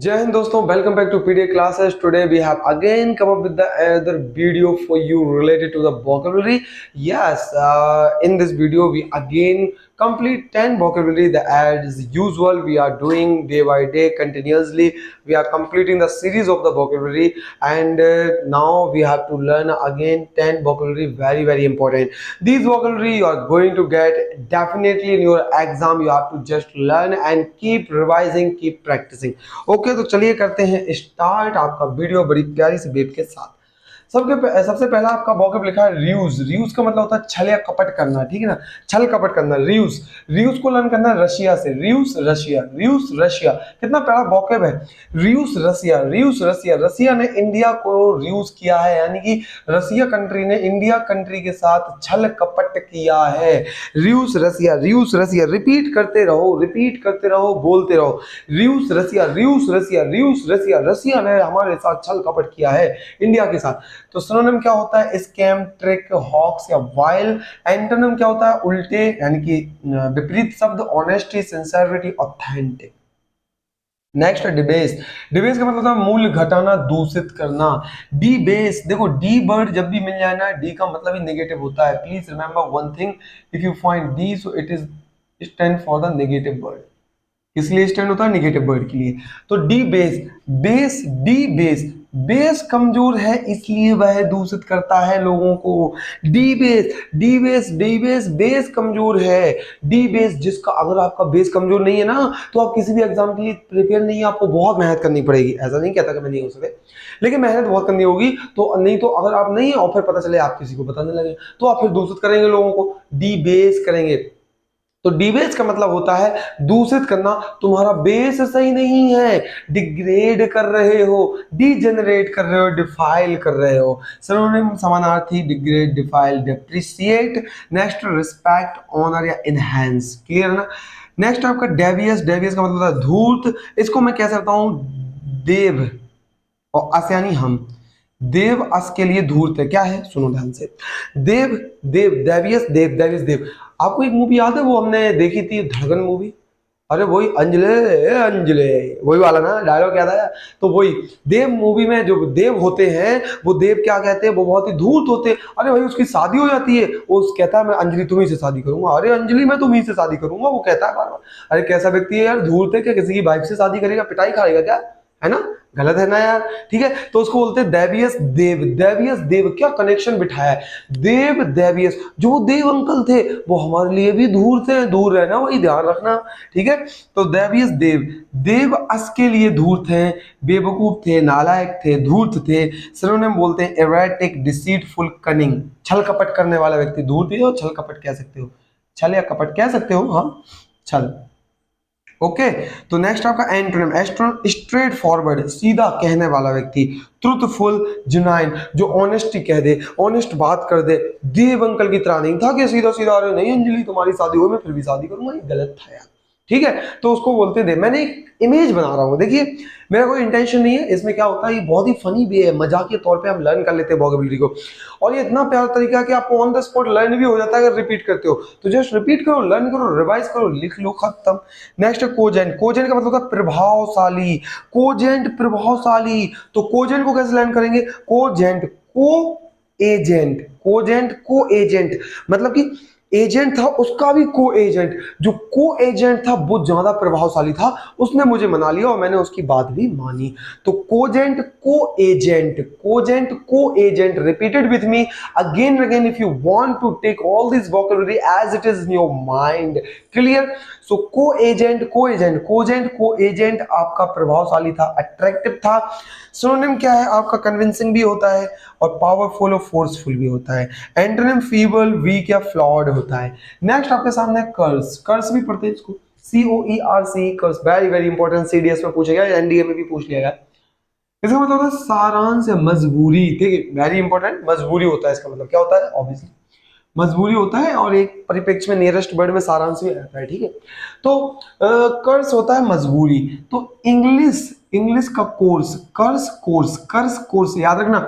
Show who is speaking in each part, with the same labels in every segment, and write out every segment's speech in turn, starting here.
Speaker 1: Jai Hind doston, welcome back to PDA classes. Today we have again come up with the another video for you related to the vocabulary. Yes, in this video we again complete 10 vocabulary that as usual we are doing day by day continuously. We are completing the series of the vocabulary and now we have to learn again 10 vocabulary, very important. These vocabulary you are going to get definitely in your exam. You have to just learn and keep revising, keep practicing. Okay तो चलिए करते हैं start आपका video बड़ी प्यारी सी babe के साथ। सबसे पहला आपका वोकैब लिखा है रियूज। रियूज का मतलब होता है छल या कपट करना, ठीक है ना, छल कपट करना। रियूज रियूज को लर्न करना है रशिया से। रियूज रशिया, रियूज रशिया, कितना प्यारा वोकैब है। Reuse Russia, reuse Russia, Russia ने इंडिया को रियूज किया है, यानी कि रशिया कंट्री ने इंडिया कंट्री के साथ छल कपट किया है। Reuse Russia, reuse Russia, repeat करते रहो, बोलते रहो। Reuse Russia, reuse Russia, reuse Russia, Russia ने हमारे साथ छल कपट किया है इंडिया के साथ। तो सिनोनिम क्या होता है? स्कैम, ट्रिक, हॉक्स या वाइल। एंटोनिम क्या होता है? उल्टे यानी कि विपरीत शब्द, ऑनेस्टी, सिंसियरिटी, ऑथेंटिक। नेक्स्ट डिबेस। डिबेस का मतलब है मूल्य घटाना, दूषित करना। डी बेस, देखो डी वर्ड जब भी मिल जाए ना, डी का मतलब ही नेगेटिव होता है। Please remember one thing, if you find D so it is stand for the negative word. इसलिए स्टैंड होता है नेगेटिव वर्ड के लिए। तो D base, base, D base, base कमजोर है इसलिए वह दूषित करता है लोगों को। D base, D base, D base, base कमजोर है। डी बेस जिसका, अगर आपका बेस कमजोर नहीं है ना तो आप किसी भी एग्जाम के लिए प्रिपेयर नहीं है, आपको बहुत मेहनत करनी पड़ेगी। ऐसा नहीं कहता कि मैं नहीं हो सके, लेकिन मेहनत बहुत करनी होगी। तो नहीं तो अगर आप नहीं है और फिर पता चले आप किसी को बताने लगे तो आप फिर दूषित करेंगे लोगों को, डी बेस करेंगे। तो डिबेस का मतलब होता है दूषित करना, तुम्हारा बेस सही नहीं है, डिग्रेड कर रहे हो, डिजेनरेट कर रहे हो, डिफाइल कर रहे हो। सिनोनिम समानार्थी, degrade, defile, depreciate. Next respect, honour या इनहेंस। क्लियर है ना? नेक्स्ट आपका डेवियस। डेवियस का मतलब होता है धूर्त। इसको मैं कह सकता हूं देव और अस यानी हम। देव अस के लिए धूर्त है। क्या है? सुनो ध्यान से। देव, देव, देवियस, देव, देवियस, देव। आपको एक मूवी याद है, वो हमने देखी थी धड़कन मूवी? अरे वही अंजले, अंजले, वही वाला ना डायलॉग याद आया? तो वही देव मूवी में जो देव होते हैं वो देव क्या कहते हैं, वो बहुत ही धूर्त होते हैं। अरे भाई उसकी शादी हो जाती है, वो कहता है मैं अंजलि तुम्ही से शादी करूंगा। अरे अंजलि मैं तुम्ही से शादी करूंगा, वो कहता है बार बार। अरे कैसा व्यक्ति है यार, धूर्त है क्या? किसी की वाइफ से शादी करेगा, पिटाई खाएगा क्या? है ना? गलत है ना यार? ठीक है, तो उसको बोलते हैं देवियस देव। देवियस देव, क्या कनेक्शन बिठाया है। देव देवियस, जो देव अंकल थे वो हमारे लिए भी दूर थे, दूर रहना, वही ध्यान रखना। ठीक है, तो देवियस देव, देव अस के लिए धूर्त हैं, बेवकूफ थे, नालायक थे, धूर्त थे। सिनोनिम बोलते हैं एरेटिक, डिसीटफुल, कनिंग। छल कपट करने वाला व्यक्ति धूर्त ही हो, छल कपट कह सकते हो, छल या कपट कह सकते हो, हाँ छल। ओके, तो नेक्स्ट आपका एंटोनिम, स्ट्रेट फॉरवर्ड, सीधा कहने वाला व्यक्ति। ट्रूथफुल, जुनाइन, जो ऑनेस्टी कह दे, ऑनेस्ट बात कर दे। देव अंकल की तरह नहीं था कि सीधा सीधा अरे नहीं अंजलि तुम्हारी शादी हो मैं फिर भी शादी करूंगा, ये गलत था यार। ठीक है, तो उसको बोलते थे। मैंने एक इमेज बना रहा हूँ, देखिए मेरा कोई इंटेंशन नहीं है इसमें। क्या होता है, ये बहुत ही फनी भी है, मजाक के तौर पे हम लर्न कर लेते हैं वोकैबुलरी को। और ये इतना प्यारा तरीका है कि आपको ऑन द स्पॉट लर्न भी हो जाता है अगर रिपीट करते हो। तो जस्ट रिपीट करो, लर्न करो, रिवाइज करो, लिख लो, खत्म। नेक्स्ट है कोजेंट। कोजेंट का मतलब होता है प्रभावशाली। कोजेंट प्रभावशाली, तो कोजेंट को कैसे लर्न करेंगे? Cogent, co agent, cogent co agent, मतलब कि एजेंट था उसका भी को एजेंट। जो को एजेंट था वो ज्यादा प्रभावशाली था, उसने मुझे मना लिया और मैंने उसकी बात भी मानी। तो cogent co agent, cogent co agent. Repeated with me again again if you want to take all this vocabulary as it is in your mind. Clear? So co agent, को एजेंट, कोजेंट को एजेंट आपका प्रभावशाली था, attractive था। Synonym क्या है आपका? Convincing भी होता है और पावरफुल और फोर्सफुल भी होता है। एंटोनिम फीबल, वीक या फ्लॉड होता है। नेक्स्ट आपके सामने कर्स। कर्स भी पढ़ते हैं इसको, COERC, कर्स, वेरी इंपॉर्टेंट, CDS में पूछेगा, एनडीए में भी पूछ लिया गया। इसका मतलब होता है सारांश या मजबूरी। ठीक है, वेरी इंपॉर्टेंट, मजबूरी होता है इसका मतलब। क्या होता है? ऑब्वियसली मजबूरी होता है, और एक परिप्रेक्ष्य में नियरेस्ट वर्ड में सारांश भी रहता है। ठीक है, तो कर्स होता है मजबूरी। तो इंग्लिश, इंग्लिश का कोर्स, कर्स कोर्स, कर्स कोर्स याद रखना।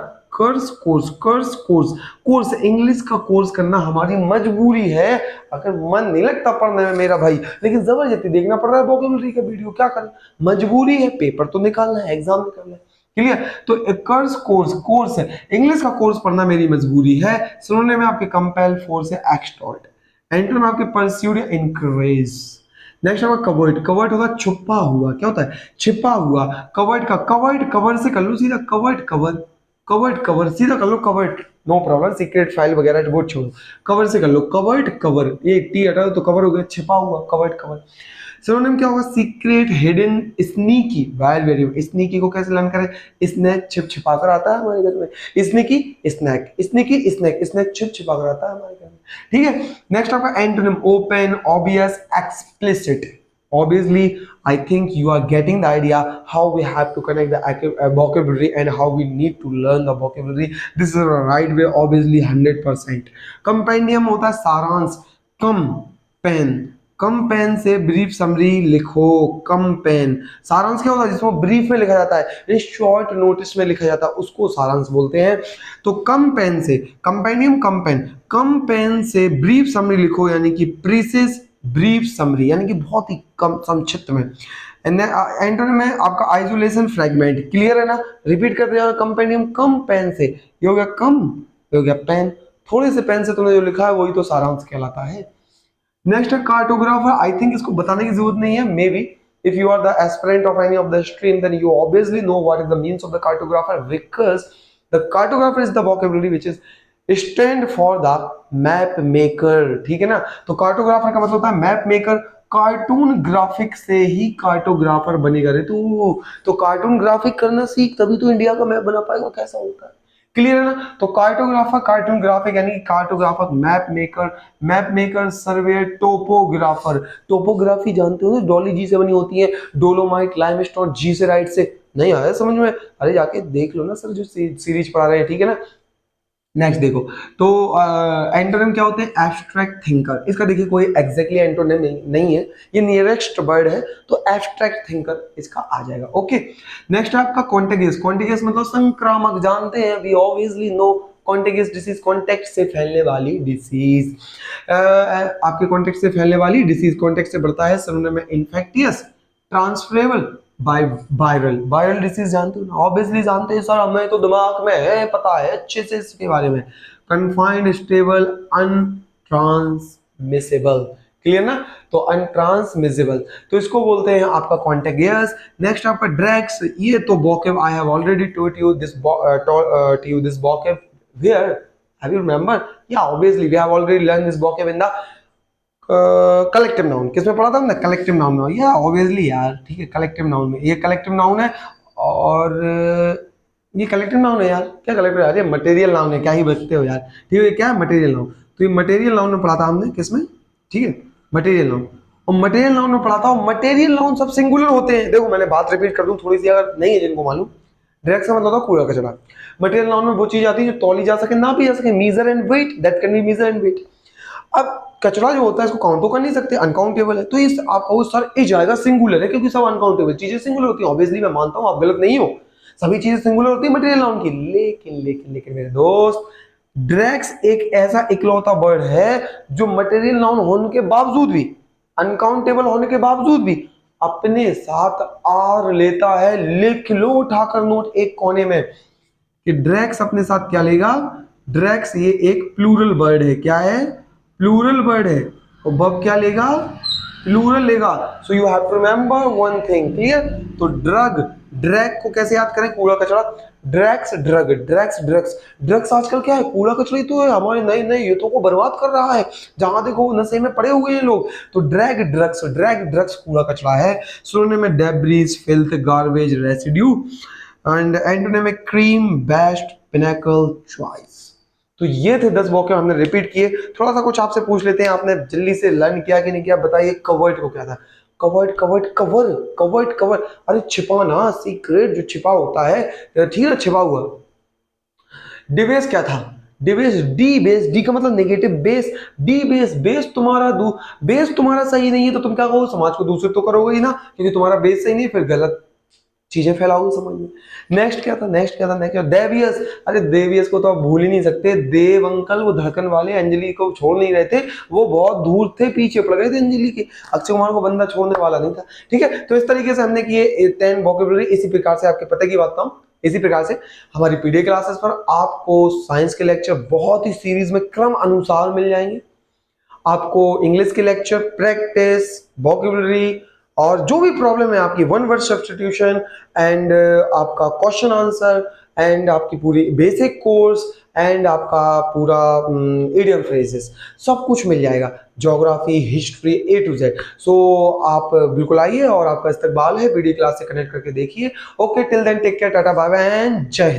Speaker 1: कर्स कोर्स, कर्स कोर्स, कोर्स इंग्लिश का कोर्स करना हमारी मजबूरी है। अगर मन नहीं लगता पढ़ने में मेरा भाई, लेकिन जबरदस्ती देखना पड़ रहा है वोकैबुलरी का वीडियो, क्या करें, मजबूरी है, पेपर तो निकालना है, एग्जाम निकालना है। क्लियर? तो कर्स कोर्स, कोर्स है इंग्लिश का कोर्स पढ़ना मेरी मजबूरी है। सुनने में आपके कंपेल, फोर्स है एक्सटॉर्ट, एंटर में आपके परस्यूड या इंक्रेज। नेक्स्ट आपका कवर्ड, कवर्ड होगा छुपा हुआ, क्या होता है, छिपा हुआ। कवर्ड का कवर्ड, कवर से कर लो सीधा, कवर्ड कवर, कवर्ड कवर सीधा कर लो, covered no problem, secret file वगैरह वो छोड़ो, कवर से कर लो, कवर्ड कवर, ये टी हटा दो तो कवर हो गया, छिपा हुआ, कवर्ड कवर। सिनोनिम क्या होगा, secret, hidden, sneaky, wild variable. Sneaky को कैसे लर्न करें, स्नैक छिप छिपा कर आता है हमारे घर में, sneaky snack, sneaky snack, snack छिप छिपा कर आता है हमारे घर में। ठीक है, नेक्स्ट आपका antonym, open, obvious, explicit. Obviously, I think you are getting the idea how we have to connect the vocabulary and how we need to learn the vocabulary. This is the right way, obviously 100%. Compendium होता है सारांश, कम pen, कम pen से brief summary लिखो, कम pen. सारांश क्या होता है, जिसमें ब्रीफ में लिखा जाता है, शॉर्ट नोटिस में लिखा जाता है, उसको सारांश बोलते हैं। तो कम पेन से, कंपेनियम कम पेन, कम पेन से ब्रीफ समरी लिखो, यानी कि प्रीसिस ब्रीफ समरी, यानी कि बहुत ही कम संक्षिप्त में। एंटोनिम में आपका आइसोलेशन, फ्रेगमेंट। क्लियर है ना, रिपीट करते जाओ, कंपेनियम कम पेन से, ये हो गया कम, ये हो गया पेन, थोड़े से पेन से तुमने जो लिखा है वही तो सारांश कहलाता है। नेक्स्ट है कार्टोग्राफर। आई थिंक इसको बताने की जरूरत नहीं है, may be if you are the aspirant of any of the stream then you obviously know what is the means of the cartographer, because the cartographer is the vocabulary which is stand for the map maker। ठीक है ना, तो cartographer का मतलब होता है map maker. Cartoon graphic से ही cartographer बनेगा रे तू, तो कार्टून ग्राफिक करना सीख, तभी तो इंडिया का मैप बना पाएगा, कैसा होता है। क्लियर है ना, तो कार्टोग्राफर, कार्टून ग्राफिक यानी cartographer, map maker, map maker, surveyor, topographer. Topography जानते हो, डॉली जी से बनी होती है, डोलोमाइट, लाइमस्टोन, जी से राइट से। नहीं आया समझ में, अरे जाके देख लो ना सर जो सीरीज पढ़ा रहे हैं, ठीक है ना। नेक्स्ट देखो, तो एंटोनिम क्या होते हैं, एब्स्ट्रैक्ट थिंकर। इसका देखिए कोई एग्जैक्टली एंटोनिम नहीं है, ये नियरेस्ट वर्ड है, तो एब्स्ट्रैक्ट थिंकर इसका आ जाएगा। ओके, नेक्स्ट है आपका कॉन्टेगियस। कॉन्टेगियस मतलब संक्रामक, जानते हैं, we obviously know contagious disease, contact से फैलने वाली डिसीज। आपके कॉन्टेक्ट से फैलने वाली डिसीज, कॉन्टेक्ट से बढ़ता है, सिनोनिम में infectious, transferable, viral. Viral disease जानते हो ना, ऑब्वियसली जानते हैं सर, हमें तो दिमाग में है, पता है अच्छे से इसके बारे में। Confined, stable, अनट्रांसमिसेबल। क्लियर ना, तो अनट्रांसमिसेबल, तो इसको बोलते हैं आपका कॉन्टेगियस। नेक्स्ट आपका ड्रैग्स, ये तो vocab I have already taught you this vocab where, have you remember, या obviously we have already learn this vocab in the collective noun. किसमें पढ़ा था हमने, कलेक्टिव नाउन में, या ऑब्वियसली यार, ठीक है, कलेक्टिव नाउन में, ये कलेक्टिव नाउन है, और ये कलेक्टिव नाउन है यार, क्या कलेक्टिव यार, ये मटेरियल नाउन है, क्या ही बचते हो यार, ठीक है, क्या है मटेरियल नाउन, तो ये मटेरियल नाउन में पढ़ा था हमने, किसमें, ठीक है, मटेरियल नाउन। और मटेरियल नाउन में पढ़ा था, मटेरियल नाउन सब सिंगुलर होते हैं। देखो मैंने बात रिपीट कर दूं थोड़ी सी, अगर नहीं है जिनको मालूम, डायरेक्ट का मतलब होता है कूड़ा कचरा। मटेरियल नाउन में वो चीज आती है जो तौली जा सके, ना भी जा सके, measure and weight, that can be measure and weight. अब कचरा जो होता है इसको काउंट तो कर नहीं सकते, अनकाउंटेबल है, तो इस आपको सर इस जाएगा सिंगुलर है, क्योंकि सब अनकाउंटेबल चीजें सिंगुलर होती है। ऑब्वियसली मैं मानता हूं आप गलत नहीं हो, सभी चीजें सिंगुलर होती है मटेरियल नाउन की, लेकिन लेकिन लेकिन मेरे दोस्त, ड्रैग्स एक ऐसा इकलौता वर्ड है जो मटेरियल नाउन होने के बावजूद भी, अनकाउंटेबल होने के बावजूद भी अपने साथ आर लेता है। लिख लो उठाकर नोट एक कोने में कि ड्रैग्स अपने साथ क्या लेगा, ड्रैग्स ये एक प्लूरल वर्ड है, क्या है, प्लूरल वर्ड है, और वर्ब क्या लेगा, प्लूरल लेगा। So you have to remember one thing, clear. तो ड्रग, ड्रैग को कैसे याद करें, कूड़ा कचरा, drugs, drug, drugs, drugs, drugs आजकल क्या है, कूड़ा कचरा ही तो है, हमारे नए नए यूथों को बर्बाद कर रहा है, जहां देखो नशे में पड़े हुए हैं लोग। तो ड्रैग, ड्रग्स, ड्रैग, ड्रग्स कूड़ा कचरा है। सुनने में debris, filth, garbage, residue, and antonym में क्रीम, बेस्ट, पिनेकल, चॉइस। तो ये थे 10 वोकैब हमने रिपीट किए। थोड़ा सा कुछ आपसे पूछ लेते हैं, आपने जल्दी से लर्न किया कि नहीं किया, बताइए। कवर्ड को क्या था, covered, covered, cover, covered, cover, अरे छिपाना, सीक्रेट जो छिपा होता है, ठीक है, छिपा हुआ। डिवेस क्या था, डिवेस, डी बेस, डी का मतलब negative, base, D base, base तुम्हारा बेस तुम्हारा सही नहीं है तो तुम क्या कहो, समाज को दूसरे तो करोगे ही ना, क्योंकि तुम्हारा बेस सही नहीं है, फिर गलत चीजें फैलाओगे समझ में। नेक्स्ट क्या था, नेक्स्ट क्या था, नेक्स्ट क्या, देवियस। अरे देवियस को तो आप भूल ही नहीं सकते। देव अंकल वो धड़कन वाले अंजलि को छोड़ नहीं रहे थे, वो बहुत दूर थे, पीछे पड़ गए थे अंजलि के। अक्षय कुमार को बंदा छोड़ने वाला नहीं था। ठीक है, तो इस तरीके से हमने किए 10 वोकेबलरी। इसी प्रकार से आपके पता की बात बताऊं, इसी प्रकार से हमारी पीडीए क्लासेस पर आपको साइंस के लेक्चर बहुत ही सीरीज में क्रम अनुसार मिल जाएंगे। आपको इंग्लिश के लेक्चर, प्रैक्टिस, वोकेबलरी और जो भी प्रॉब्लम है आपकी, वन वर्ड सब्स्टिट्यूशन एंड आपका क्वेश्चन आंसर एंड आपकी पूरी बेसिक कोर्स एंड आपका पूरा इडियम फ्रेजेस, सब कुछ मिल जाएगा। Geography, history, A to Z. So आप बिल्कुल आइए और आपका इस्तकबाल है। वीडियो क्लास से कनेक्ट करके देखिए। Okay, till then take care, tata bye bye and जय हिंद।